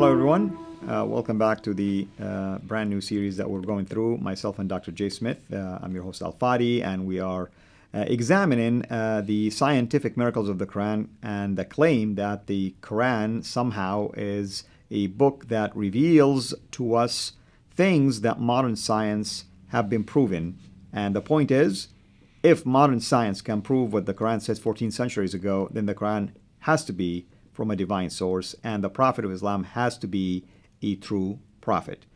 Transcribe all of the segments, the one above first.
Hello, everyone. Welcome back to the brand new series that we're going through. Myself and Dr. Jay Smith. I'm your host, Al Fadi, and we are examining the scientific miracles of the Quran and the claim that the Quran somehow is a book that reveals to us things that modern science have been proven. And the point is, if modern science can prove what the Quran says 14 centuries ago, then the Quran has to be from a divine source, and the Prophet of Islam has to be a true prophet.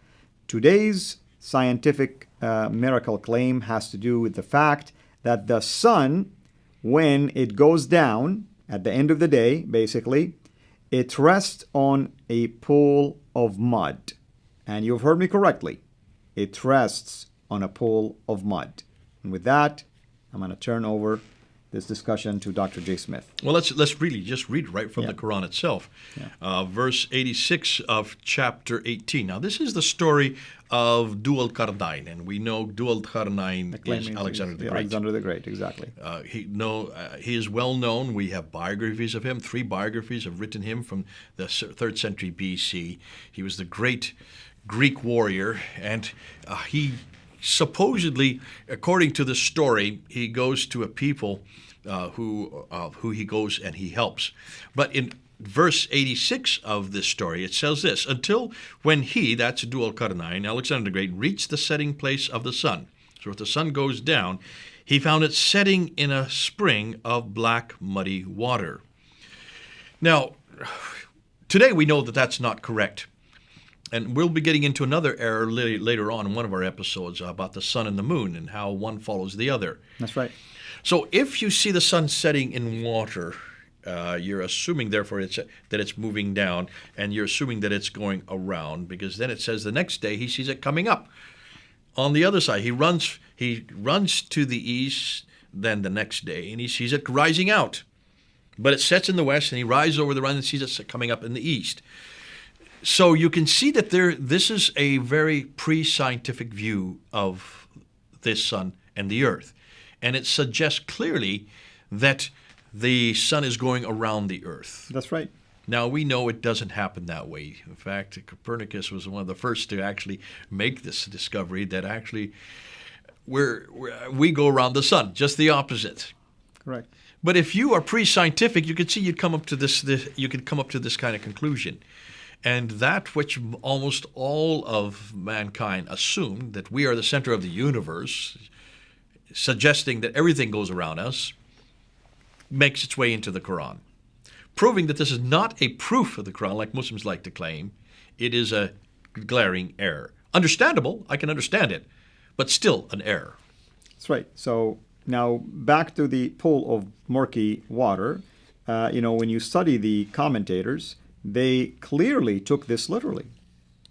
Today's scientific miracle claim has to do with the fact that the sun, when it goes down at the end of the day, basically, it rests on a pool of mud. And you've heard me correctly. It rests on a pool of mud. And with that, I'm going to turn over this discussion to Dr. Jay Smith. Well, let's really just read right from the Quran itself. Verse 86 of chapter 18. Now, this is the story of Dhu al-Qarnayn, and we know Dhu al-Qarnayn is Alexander the Great. Alexander the Great, exactly. He is well known. We have biographies of him. 3 biographies have written him from the 3rd century BC. He was the great Greek warrior, and he supposedly, according to the story, he goes to a people who he goes and he helps. But in verse 86 of this story, it says this: until when he, that's Dhu al-Qarnayn, Alexander the Great, reached the setting place of the sun. So if the sun goes down, he found it setting in a spring of black, muddy water. Now, today we know that that's not correct. And we'll be getting into another error later on in one of our episodes about the sun and the moon and how one follows the other. That's right. So if you see the sun setting in water, you're assuming, therefore, that it's moving down, and you're assuming that it's going around, because then it says the next day he sees it coming up on the other side. He runs to the east, then the next day, and he sees it rising out. But it sets in the west, and he rises over the run and sees it coming up in the east. So you can see that this is a very pre-scientific view of this sun and the earth. And it suggests clearly that the sun is going around the earth. That's right. Now, we know it doesn't happen that way. In fact, Copernicus was one of the first to actually make this discovery that actually we go around the sun, just the opposite. Correct. But if you are pre-scientific, you could see you'd come up to this kind of conclusion. And that which almost all of mankind assumed, that we are the center of the universe, suggesting that everything goes around us, makes its way into the Quran. Proving that this is not a proof of the Quran, like Muslims like to claim. It is a glaring error. Understandable, I can understand it, but still an error. That's right. So now back to the pool of murky water. When you study the commentators, they clearly took this literally,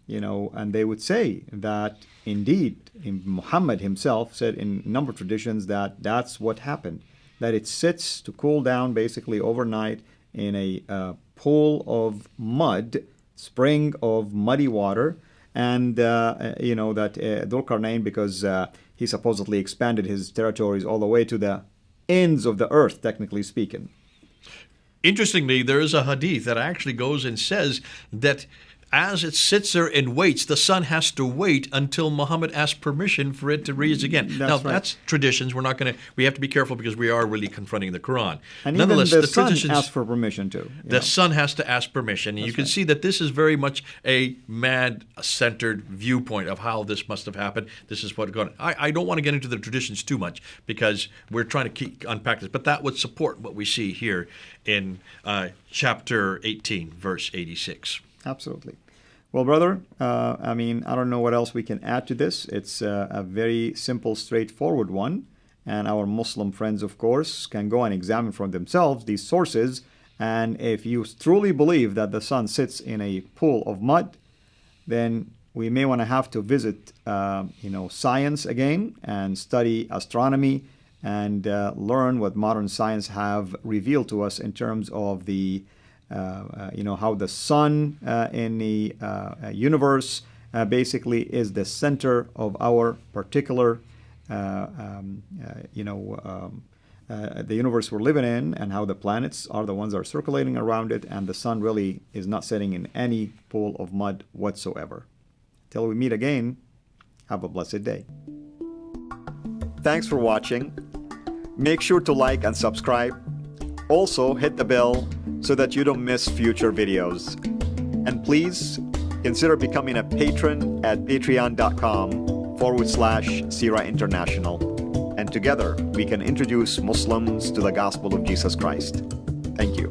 and they would say that indeed Muhammad himself said in a number of traditions that that's what happened, that it sits to cool down basically overnight in a pool of mud, spring of muddy water, and that Dhul Qarnayn, because he supposedly expanded his territories all the way to the ends of the earth, technically speaking. Interestingly, there is a hadith that actually goes and says that as it sits there and waits, the sun has to wait until Muhammad asks permission for it to rise again. That's traditions. We have to be careful because we are really confronting the Quran. And nonetheless, even the sun asks for permission too. The sun has to ask permission. And you can see that this is very much a man-centered viewpoint of how this must have happened. This is what going. I don't want to get into the traditions too much because we're trying to unpack this, but that would support what we see here in chapter 18, verse 86. Absolutely. Well, brother, I don't know what else we can add to this. It's a very simple, straightforward one. And our Muslim friends, of course, can go and examine for themselves these sources. And if you truly believe that the sun sits in a pool of mud, then we may want to have to visit, science again and study astronomy and learn what modern science have revealed to us in terms of the how the sun in the universe basically is the center of our particular the universe we're living in and how the planets are the ones that are circulating around it, and the sun really is not sitting in any pool of mud whatsoever. Till we meet again, have a blessed day. Thanks for watching. Make sure to like and subscribe. Also, hit the bell so that you don't miss future videos. And please consider becoming a patron at patreon.com/CIRA International. And together we can introduce Muslims to the gospel of Jesus Christ. Thank you.